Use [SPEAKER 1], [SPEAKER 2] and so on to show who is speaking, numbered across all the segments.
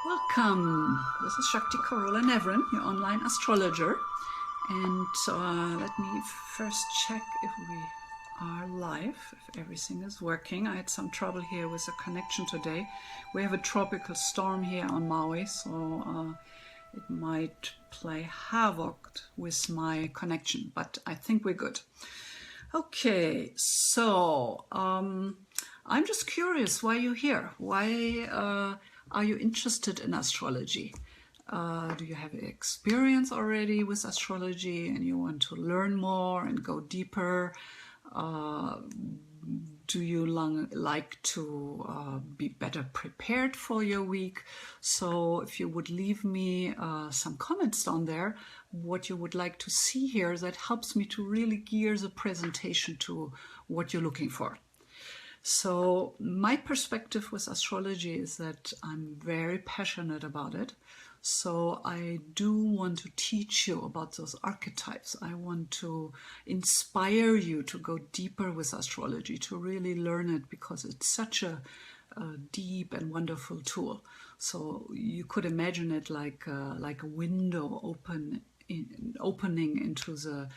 [SPEAKER 1] Welcome. This is Shakti Carola Navran, your online astrologer. And let me first check if we are live, if everything is working. I had some trouble here with the connection today. We have a tropical storm here on Maui, so it might play havoc with my connection, but I think we're good. Okay, so I'm just curious why you're here. Why are you interested in astrology? Do you have experience already with astrology and you want to learn more and go deeper? Do you like to be better prepared for your week? So if you would leave me some comments down there, what you would like to see here, that helps me to really gear the presentation to what you're looking for. So my perspective with astrology is that I'm very passionate about it. So I do want to teach you about those archetypes. I want to inspire you to go deeper with astrology, to really learn it, because it's such a deep and wonderful tool. So you could imagine it like a window opening into the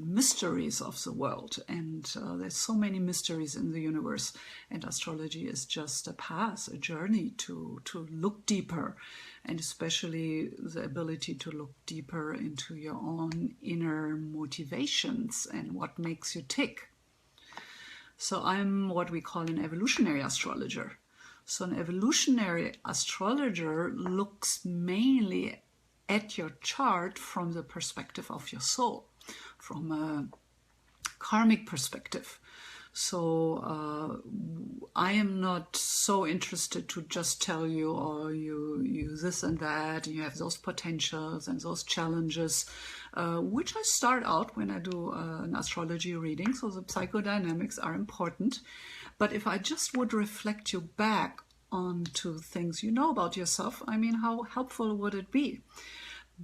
[SPEAKER 1] mysteries of the world. And there's so many mysteries in the universe, and astrology is just a path, a journey to look deeper, and especially the ability to look deeper into your own inner motivations and what makes you tick. So I'm what we call an evolutionary astrologer. So an evolutionary astrologer looks mainly at your chart from the perspective of your soul, from a karmic perspective. So I am not so interested to just tell you, oh, you this and that, and you have those potentials and those challenges, which I start out when I do an astrology reading. So the psychodynamics are important. But if I just would reflect you back onto things you know about yourself, I mean, how helpful would it be?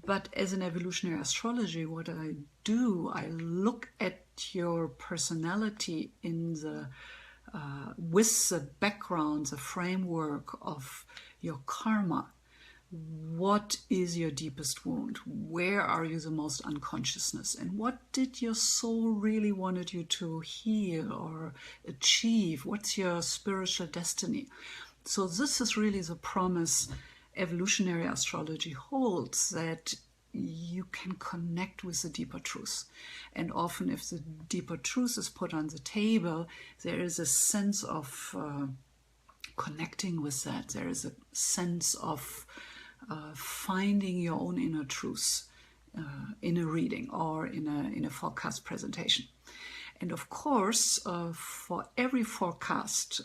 [SPEAKER 1] But as an evolutionary astrology, what I do, I look at your personality in the with the background, the framework of your karma. What is your deepest wound? Where are you the most unconsciousness? And what did your soul really wanted you to heal or achieve? What's your spiritual destiny? So this is really the promise evolutionary astrology holds, that you can connect with the deeper truth. And often if the deeper truth is put on the table, there is a sense of connecting with that. There is a sense of finding your own inner truth in a reading or in a forecast presentation. And of course, for every forecast,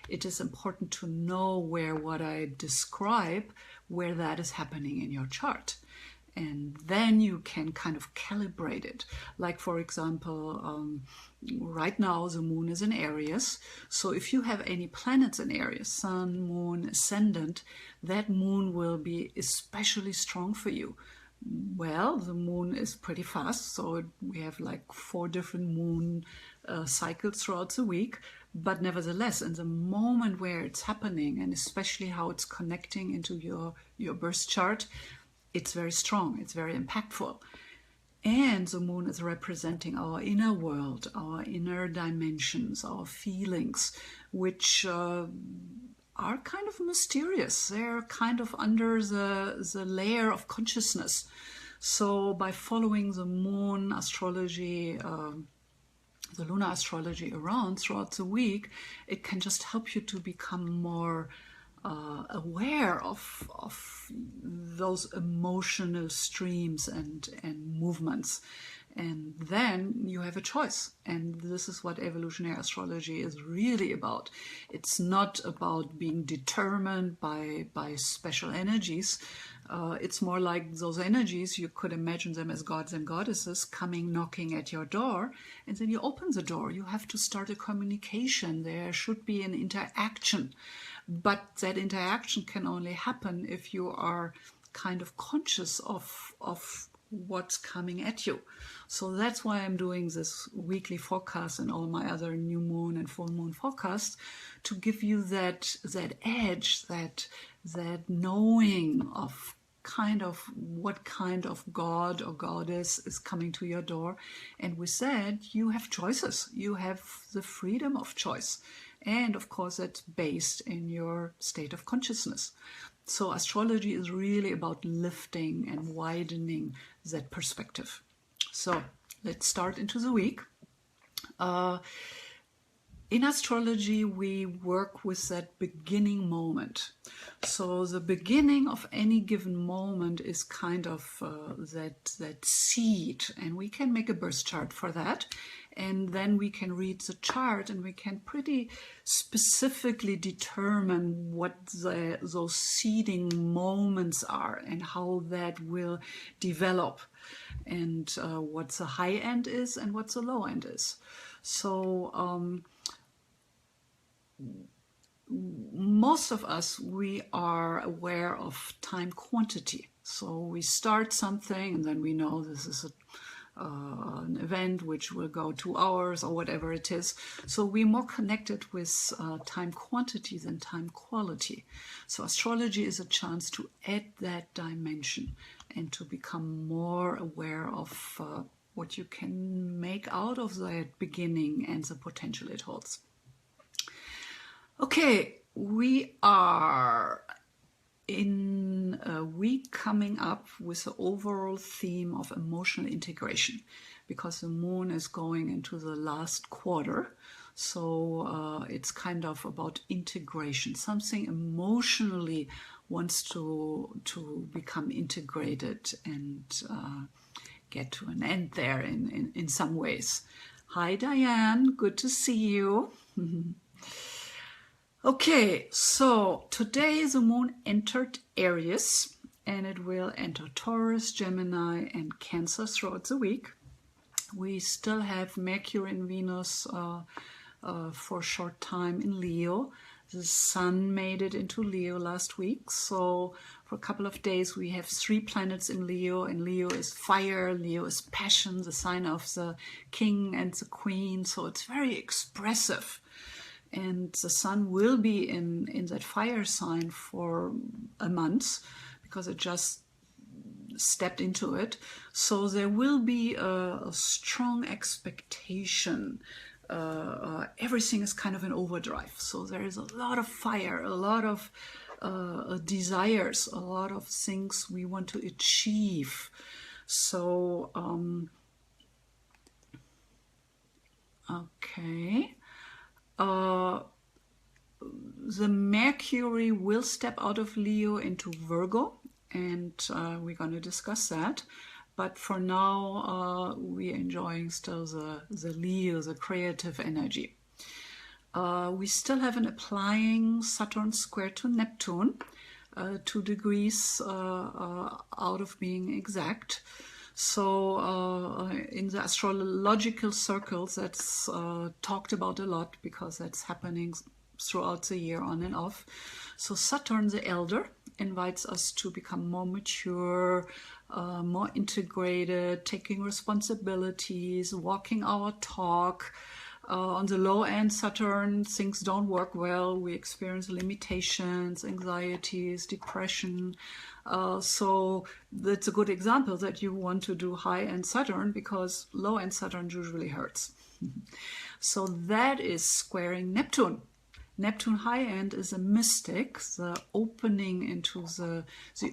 [SPEAKER 1] it is important to know where what I describe, where that is happening in your chart. And then you can kind of calibrate it. Like, for example, right now the moon is in Aries. So if you have any planets in Aries, sun, moon, ascendant, that moon will be especially strong for you. Well, the moon is pretty fast, so we have like 4 different moon cycles throughout the week. But nevertheless, in the moment where it's happening, and especially how it's connecting into your birth chart, it's very strong, it's very impactful. And the moon is representing our inner world, our inner dimensions, our feelings, which are kind of mysterious. They're kind of under the layer of consciousness. So by following the moon astrology, the lunar astrology around throughout the week, it can just help you to become more aware of those emotional streams and movements. And then you have a choice. And this is what evolutionary astrology is really about. It's not about being determined by special energies. It's more like those energies, you could imagine them as gods and goddesses coming, knocking at your door, and then you open the door. You have to start a communication. There should be an interaction. But that interaction can only happen if you are kind of conscious of what's coming at you. So that's why I'm doing this weekly forecast and all my other new moon and full moon forecasts, to give you that edge, that knowing of kind of what kind of god or goddess is coming to your door. And with that, you have choices. You have the freedom of choice. And of course, that's based in your state of consciousness. So astrology is really about lifting and widening that perspective. So let's start into the week. In astrology, we work with that beginning moment. So the beginning of any given moment is kind of that seed, and we can make a birth chart for that. And then we can read the chart and we can pretty specifically determine what those seeding moments are and how that will develop, and what the high end is and what the low end is. So most of us, we are aware of time quantity. So we start something and then we know this is an event which will go 2 hours or whatever it is. So we're more connected with time quantity than time quality. So astrology is a chance to add that dimension and to become more aware of what you can make out of that beginning and the potential it holds. Okay, we are in a week coming up with the overall theme of emotional integration, because the moon is going into the last quarter. So it's kind of about integration. Something emotionally wants to become integrated and get to an end there in some ways. Hi, Diane. Good to see you. Okay, so today the moon entered Aries, and it will enter Taurus, Gemini, and Cancer throughout the week. We still have Mercury and Venus for a short time in Leo. The Sun made it into Leo last week, so for a couple of days we have 3 planets in Leo, and Leo is fire, Leo is passion, the sign of the king and the queen, so it's very expressive. And the Sun will be in that fire sign for a month because it just stepped into it. So there will be a strong expectation. Everything is kind of in overdrive. So there is a lot of fire, a lot of desires, a lot of things we want to achieve. So, okay. The Mercury will step out of Leo into Virgo, and we're going to discuss that. But for now, we're enjoying still the Leo, the creative energy. We still have an applying Saturn square to Neptune, 2 degrees out of being exact. So in the astrological circles, that's talked about a lot because that's happening throughout the year on and off. So Saturn, the elder, invites us to become more mature, more integrated, taking responsibilities, walking our talk. On the low end, Saturn, things don't work well. We experience limitations, anxieties, depression. So that's a good example that you want to do high-end Saturn, because low-end Saturn usually hurts. So that is squaring Neptune. Neptune high-end is a mystic, the opening into the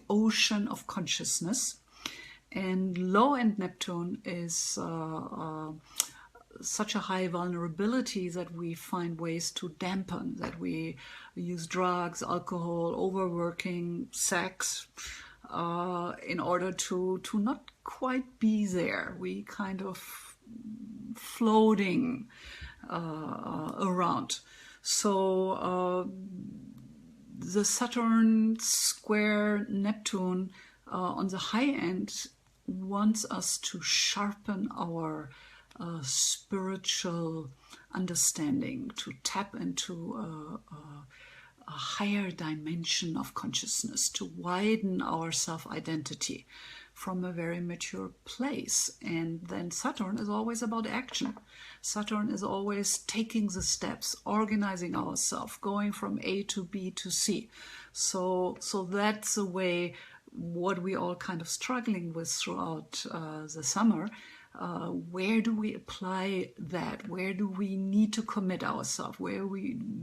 [SPEAKER 1] ocean of consciousness. And low-end Neptune is such a high vulnerability that we find ways to dampen, that we use drugs, alcohol, overworking, sex, in order to not quite be there. We kind of floating around. So the Saturn square Neptune on the high end wants us to sharpen our spiritual understanding, to tap into a higher dimension of consciousness, to widen our self-identity. from a very mature place. And then Saturn is always about action. Saturn is always taking the steps, organizing ourselves, going from A to B to C. So that's the way what we all kind of struggling with throughout the summer. Where do we apply that? Where do we need to commit ourselves? Where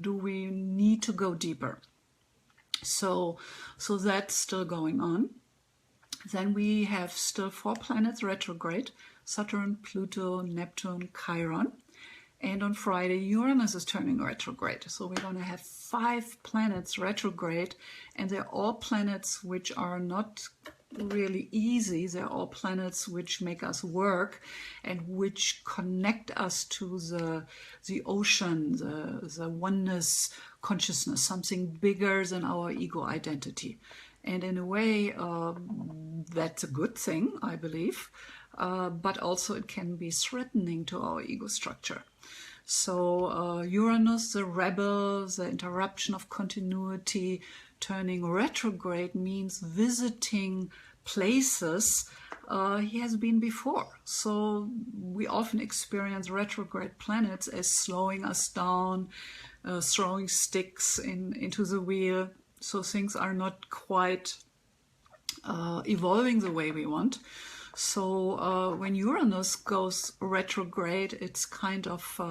[SPEAKER 1] do we need to go deeper? So that's still going on. Then we have still 4 planets retrograde: Saturn, Pluto, Neptune, Chiron. And on Friday, Uranus is turning retrograde. So we're going to have 5 planets retrograde, and they're all planets which are not really easy. They're all planets which make us work and which connect us to the ocean, the oneness consciousness, something bigger than our ego identity. And in a way, that's a good thing, I believe, but also it can be threatening to our ego structure. So Uranus, the rebel, the interruption of continuity, turning retrograde means visiting places he has been before. So we often experience retrograde planets as slowing us down, throwing sticks into the wheel. So things are not quite evolving the way we want. So when Uranus goes retrograde, it's kind of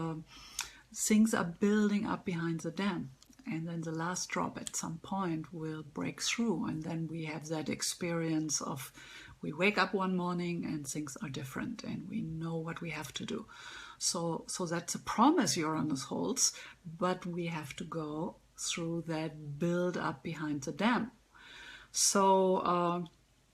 [SPEAKER 1] things are building up behind the dam. And then the last drop at some point will break through. And then we have that experience of we wake up one morning and things are different and we know what we have to do. So that's a promise Uranus holds, but we have to go through that build up behind the dam. So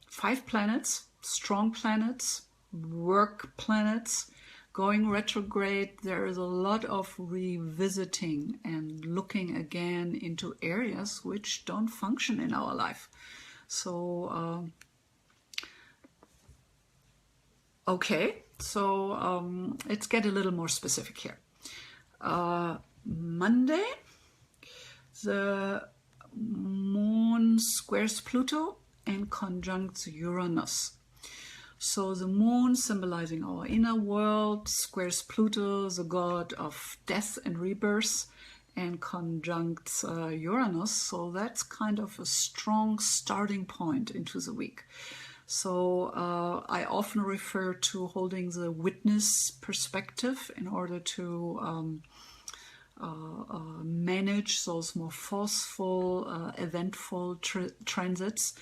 [SPEAKER 1] 5 planets, strong planets, work planets, going retrograde. There is a lot of revisiting and looking again into areas which don't function in our life. So okay, so let's get a little more specific here. Monday, the moon squares Pluto and conjuncts Uranus. So the moon, symbolizing our inner world, squares Pluto, the god of death and rebirth, and conjuncts Uranus. So that's kind of a strong starting point into the week. So I often refer to holding the witness perspective in order to manage those more forceful, eventful transits.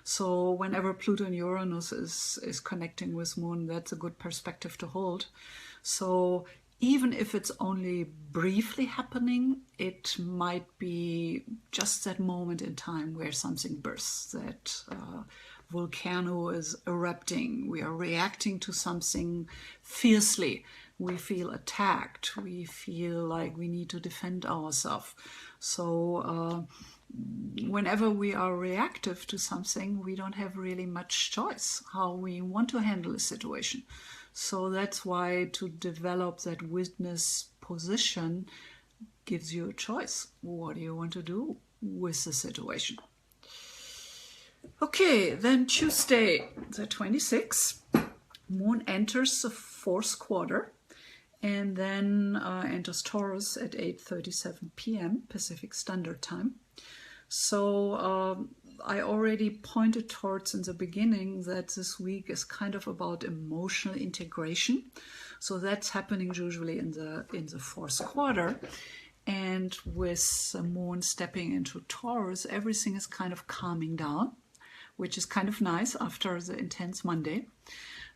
[SPEAKER 1] So whenever Pluto and Uranus is connecting with Moon, that's a good perspective to hold. So even if it's only briefly happening, it might be just that moment in time where something bursts, that volcano is erupting, we are reacting to something fiercely, we feel attacked, we feel like we need to defend ourselves. So whenever we are reactive to something, we don't have really much choice how we want to handle a situation. So that's why to develop that witness position gives you a choice. What do you want to do with the situation? Okay, then Tuesday, the 26th, Moon enters the 4th quarter and then enters Taurus at 8:37 p.m. Pacific Standard Time. So I already pointed towards in the beginning that this week is kind of about emotional integration. So that's happening usually in the 4th quarter. And with the moon stepping into Taurus, everything is kind of calming down, which is kind of nice after the intense Monday.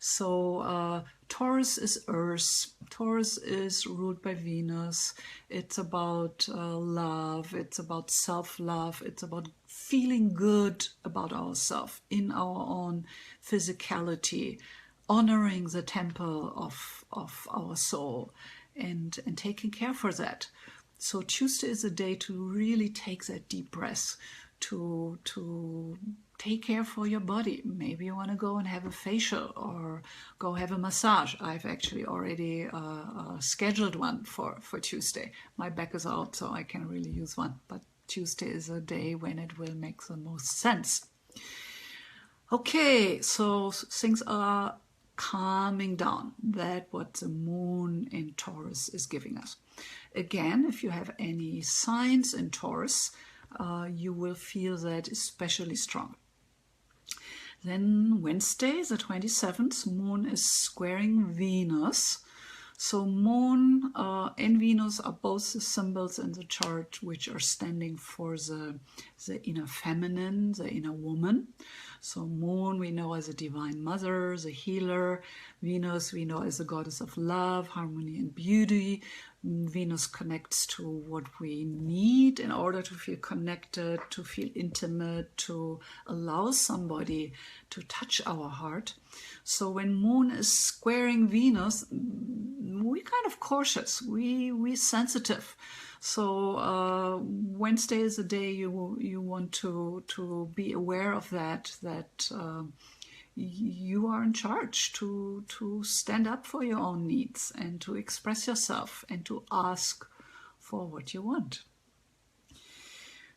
[SPEAKER 1] So Taurus is Earth. Taurus is ruled by Venus. It's about love. It's about self-love. It's about feeling good about ourselves in our own physicality, honoring the temple of our soul and taking care for that. So Tuesday is a day to really take that deep breath, to take care for your body. Maybe you want to go and have a facial or go have a massage. I've actually already scheduled one for Tuesday. My back is out, so I can really use one. But Tuesday is a day when it will make the most sense. Okay, so things are calming down. That's what the moon in Taurus is giving us. Again, if you have any signs in Taurus, you will feel that especially strong. Then Wednesday, the 27th, moon is squaring Venus. So moon and Venus are both the symbols in the chart which are standing for the inner feminine, the inner woman. So moon we know as a divine mother, the healer. Venus we know as the goddess of love, harmony and beauty. Venus connects to what we need in order to feel connected, to feel intimate, to allow somebody to touch our heart. So when moon is squaring Venus, we're kind of cautious, we're sensitive. So Wednesday is the day you want to be aware of that you are in charge to stand up for your own needs and to express yourself and to ask for what you want.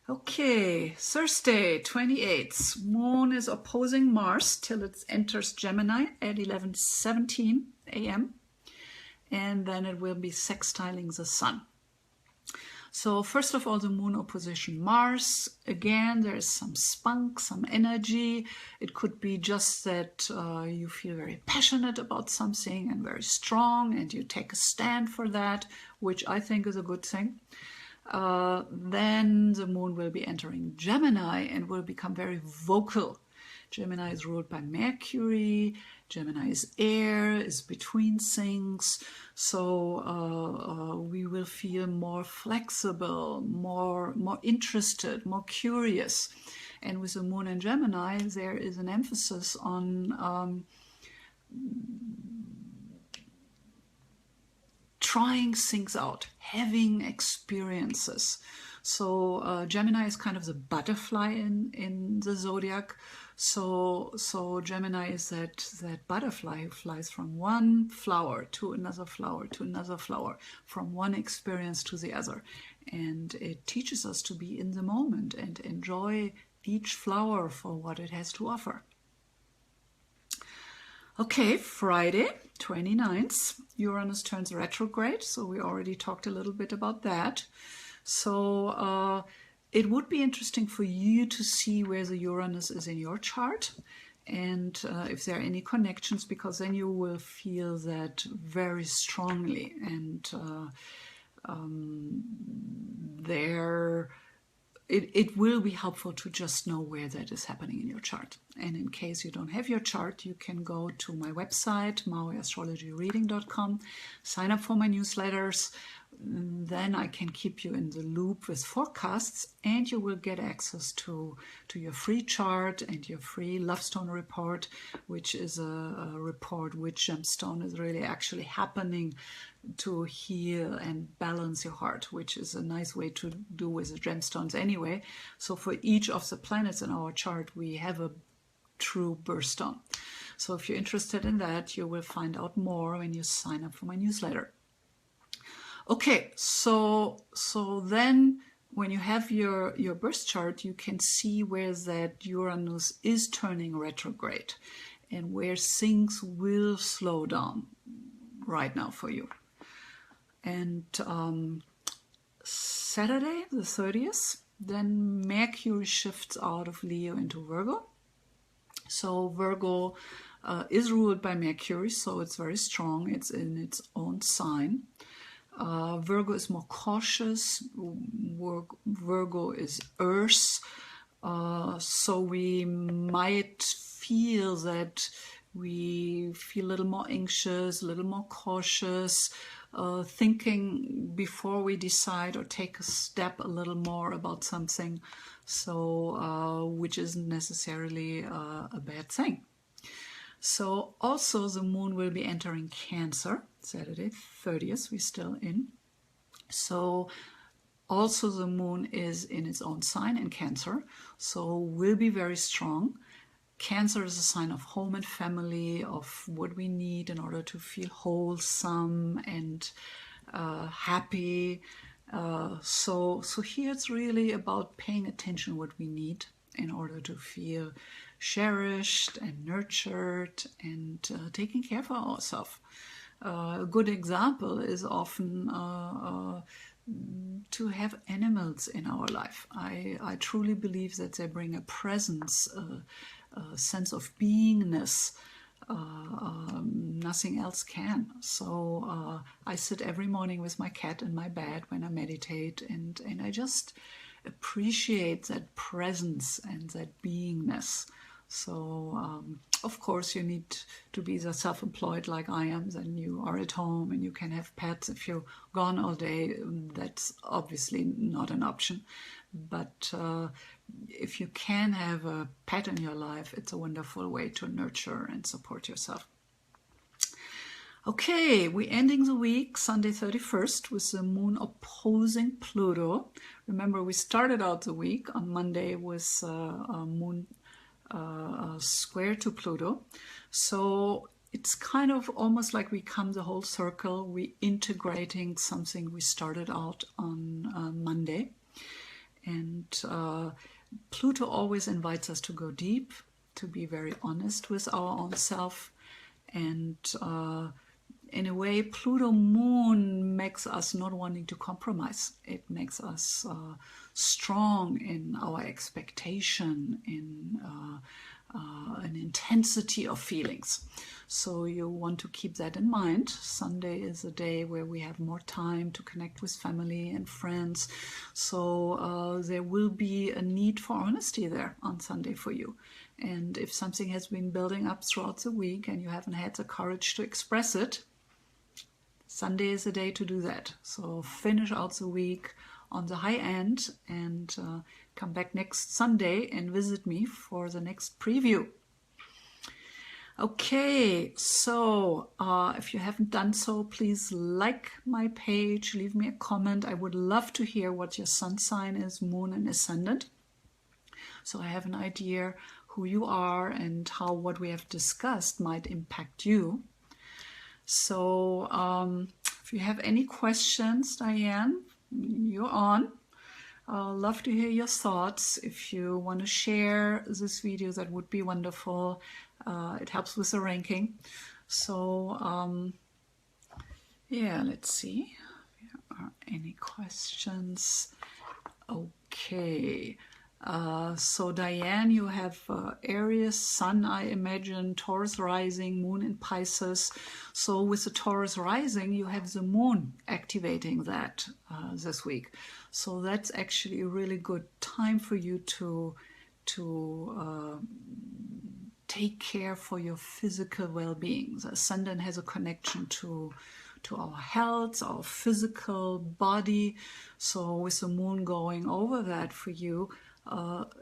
[SPEAKER 1] Okay, Thursday, 28th, moon is opposing Mars till it enters Gemini at 11:17 a.m. and then it will be sextiling the sun. So first of all, the moon opposition Mars. Again, there is some spunk, some energy. It could be just that you feel very passionate about something and very strong and you take a stand for that, which I think is a good thing. Then the moon will be entering Gemini and will become very vocal. Gemini is ruled by Mercury. Gemini is air, is between things. So we will feel more flexible, more interested, more curious. And with the moon in Gemini, there is an emphasis on trying things out, having experiences. So Gemini is kind of the butterfly in the zodiac. So Gemini is that butterfly who flies from one flower to another flower to another flower, from one experience to the other. And it teaches us to be in the moment and enjoy each flower for what it has to offer. Okay, Friday, 29th, Uranus turns retrograde. So we already talked a little bit about that. So it would be interesting for you to see where the Uranus is in your chart and if there are any connections, because then you will feel that very strongly. And it will be helpful to just know where that is happening in your chart. And in case you don't have your chart, you can go to my website, mauiastrologyreading.com, sign up for my newsletters. Then I can keep you in the loop with forecasts, and you will get access to your free chart and your free Love Stone report, which is a report which gemstone is really actually happening to heal and balance your heart, which is a nice way to do with the gemstones anyway. So for each of the planets in our chart, we have a true birthstone. So if you're interested in that, you will find out more when you sign up for my newsletter. Okay, so then when you have your birth chart, you can see where that Uranus is turning retrograde and where things will slow down right now for you. And Saturday, the 30th, then Mercury shifts out of Leo into Virgo. So Virgo is ruled by Mercury, so it's very strong. It's in its own sign. Virgo is more cautious. Virgo is earth. So we might feel that we feel a little more anxious, a little more cautious, thinking before we decide or take a step a little more about something. So which isn't necessarily a bad thing. So also the moon will be entering Cancer, Saturday 30th, we're still in. So also the moon is in its own sign in Cancer, so will be very strong. Cancer is a sign of home and family, of what we need in order to feel wholesome and happy. So here it's really about paying attention what we need in order to feel cherished and nurtured and taking care of ourselves. A good example is often to have animals in our life. I truly believe that they bring a presence, a sense of beingness. Nothing else can. So I sit every morning with my cat in my bed when I meditate, and I just appreciate that presence and that beingness. So of course you need to be self-employed like I am, then you are at home and you can have pets. If you're gone all day, that's obviously not an option. But if you can have a pet in your life, it's a wonderful way to nurture and support yourself. Okay, we're ending the week, Sunday 31st, with the moon opposing Pluto. Remember, we started out the week on Monday with a moon square to Pluto. So it's kind of almost like we come the whole circle. We're integrating something we started out on Monday. And Pluto always invites us to go deep, to be very honest with our own self. And in a way, Pluto moon makes us not wanting to compromise. It makes us strong in our expectation, in an intensity of feelings. So you want to keep that in mind. Sunday is a day where we have more time to connect with family and friends. So there will be a need for honesty there on Sunday for you. And if something has been building up throughout the week and you haven't had the courage to express it, Sunday is a day to do that. So finish out the week on the high end and come back next Sunday and visit me for the next preview. Okay, so if you haven't done so, please like my page, leave me a comment. I would love to hear what your sun sign is, moon and ascendant. So I have an idea who you are and how what we have discussed might impact you. So if you have any questions, Diane, you're on. I'd love to hear your thoughts. If you want to share this video, that would be wonderful. It helps with the ranking. So yeah, let's see if there are any questions. Okay. So Diane, you have Aries, Sun, I imagine, Taurus rising, Moon in Pisces. So with the Taurus rising, you have the Moon activating that this week. So that's actually a really good time for you to take care for your physical well-being. The Ascendant has a connection to our health, our physical body. So with the Moon going over that for you,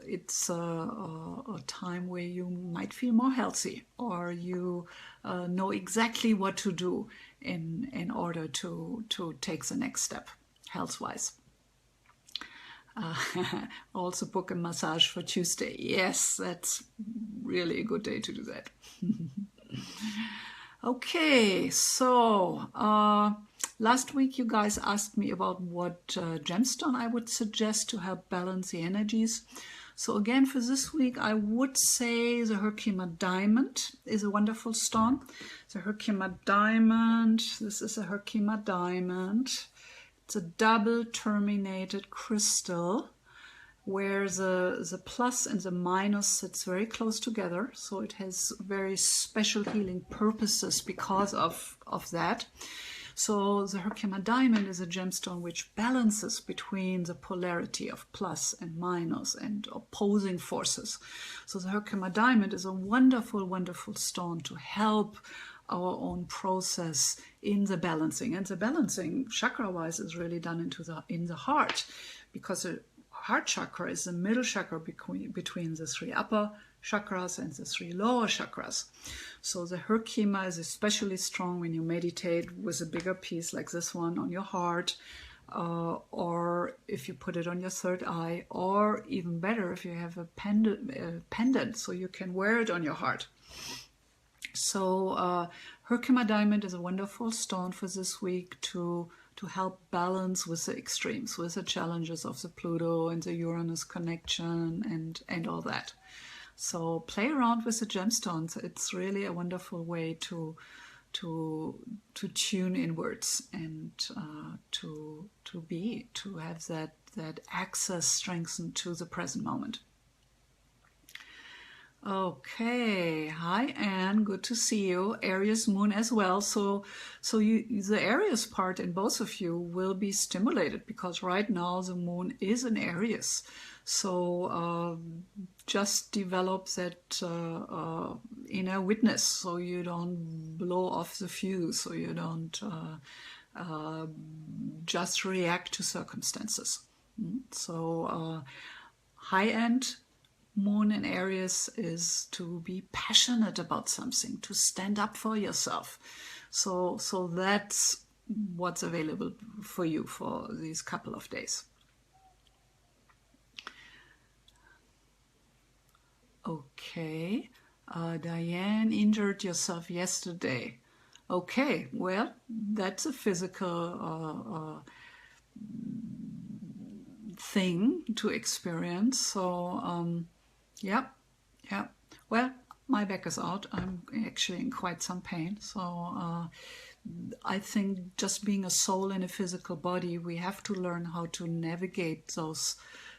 [SPEAKER 1] it's a time where you might feel more healthy, or you know exactly what to do in order to take the next step health-wise. Also book a massage for Tuesday. Yes, that's really a good day to do that. Okay, so last week you guys asked me about what gemstone I would suggest to help balance the energies. So again, for this week, I would say the Herkimer Diamond is a wonderful stone. The Herkimer Diamond, this is a Herkimer Diamond. It's a double terminated crystal where the plus and the minus sits very close together. So it has very special healing purposes because of that. So the Herkimer Diamond is a gemstone which balances between the polarity of plus and minus and opposing forces. So the Herkimer Diamond is a wonderful, wonderful stone to help our own process in the balancing. And the balancing, chakra-wise, is really done in the heart, because the heart chakra is the middle chakra between the three upper chakras and the three lower chakras. So the Herkimer is especially strong when you meditate with a bigger piece like this one on your heart, or if you put it on your third eye, or even better if you have a pendant so you can wear it on your heart. So Herkimer Diamond is a wonderful stone for this week to help balance with the extremes, with the challenges of the Pluto and the Uranus connection and all that. So play around with the gemstones. It's really a wonderful way to tune inwards and to have that access strengthened to the present moment. Okay, hi Anne, good to see you. Aries moon as well. So the Aries part in both of you will be stimulated because right now the moon is in Aries. So just develop that inner witness, so you don't blow off the fuse, so you don't just react to circumstances. So high-end moon in Aries is to be passionate about something, to stand up for yourself. So that's what's available for you for these couple of days. Okay, Diane, injured yourself yesterday. Okay, well, that's a physical thing to experience. So yeah. Well, my back is out. I'm actually in quite some pain. So I think just being a soul in a physical body, we have to learn how to navigate those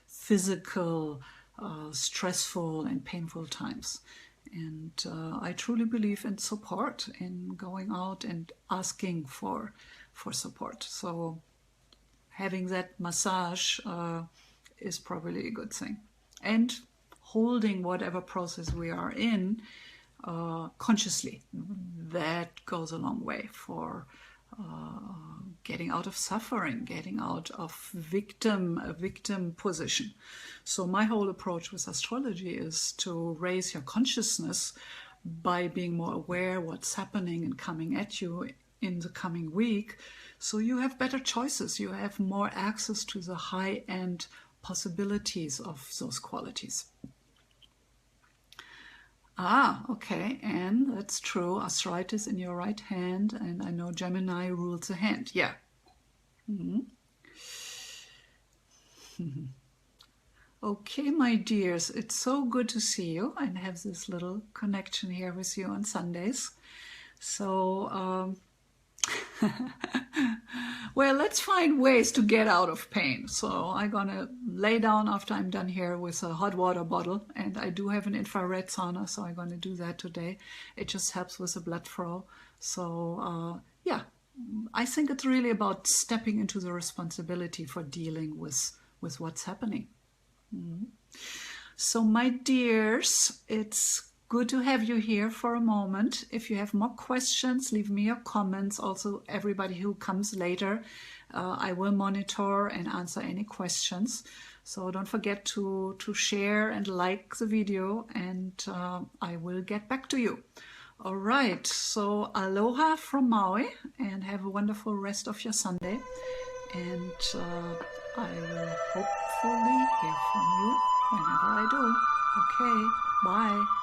[SPEAKER 1] physical, stressful and painful times. And I truly believe in support, in going out and asking for support. So having that massage is probably a good thing. And holding whatever process we are in consciously, that goes a long way for getting out of suffering, getting out of a victim position. So my whole approach with astrology is to raise your consciousness by being more aware what's happening and coming at you in the coming week, so you have better choices, you have more access to the high-end possibilities of those qualities. Okay, and that's true. Arthritis in your right hand, and I know Gemini rules the hand. Yeah. Okay, my dears, it's so good to see you and have this little connection here with you on Sundays. So, well, let's find ways to get out of pain. So I'm gonna lay down after I'm done here with a hot water bottle, and I do have an infrared sauna, so I'm gonna do that today. It just helps with the blood flow. So yeah, I think it's really about stepping into the responsibility for dealing with what's happening. So my dears, it's good to have you here for a moment. If you have more questions, leave me your comments. Also, everybody who comes later, I will monitor and answer any questions. So don't forget to share and like the video, and I will get back to you. All right, so aloha from Maui, and have a wonderful rest of your Sunday. And I will hopefully hear from you whenever I do. Okay, bye.